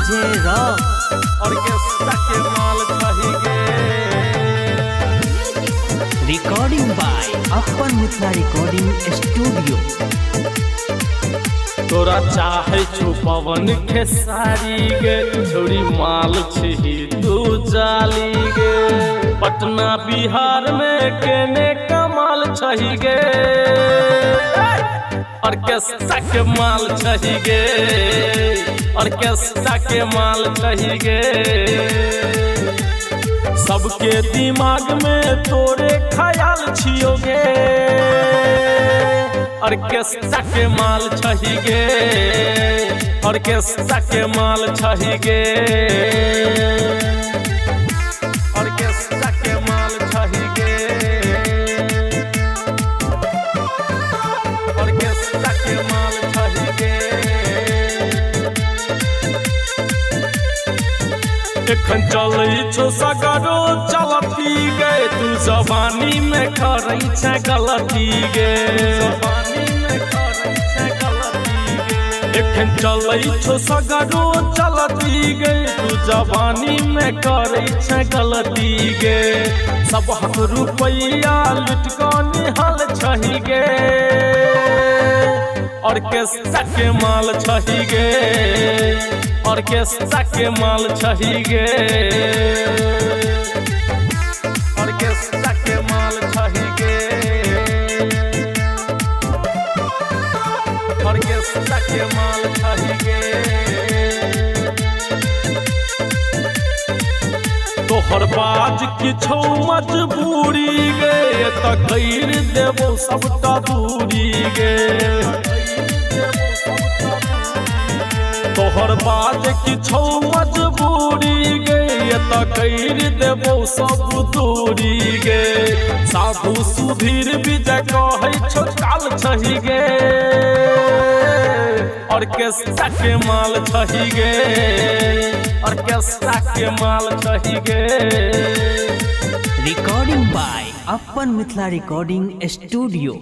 DJ rock orchestra के माल चाहिए। रिकॉर्डिंग बाय अपन मिथिला रिकॉर्डिंग स्टूडियो। तोरा चाहे छो पवन खेसारी गे, छोड़ी माल छिही तू जाली गे। पटना बिहार में केने कमाल छही गे, ऑर्केस्ट्रा के माल छही गे, ऑर्केस्ट्रा के माल छही गे। सबके दिमाग में तोरे ख्याल छियोगे, ऑर्केस्ट्रा के माल छही गे, ऑर्केस्ट्रा के माल छही गे, ऑर्केस्ट्रा के माल छही गे, ऑर्केस्ट्रा के माल छही गे। एखन चलै छो सगरो चलती गे, तू जवानी में करै छै गलती गे, जवानी में करै छै गलती गे। एखन चलै छो सगरो चलती गे, तू जवानी में करै छै गलती गे। सब हक रुपैया लुट कऽ निहल छही गे, ऑर्केस्ट्रा के माल छही गे, ऑर्केस्ट्रा के माल छही गे, ऑर्केस्ट्रा के माल छही गे, ऑर्केस्ट्रा के माल छही गे। तोहर बाज किछो मजबूरी गे, त कैर देबो सबटा दूरी गे। तोहर बाज किछो मजबूरी गे, त कैर देबो सब दूरी गे। साधु सुधीर विजय कहै छो काल छही गे, ऑर्केस्ट्रा के माल छही गे, ऑर्केस्ट्रा के माल छही गे। रिकॉर्डिंग बाय अपन मिथिला रिकॉर्डिंग स्टूडियो।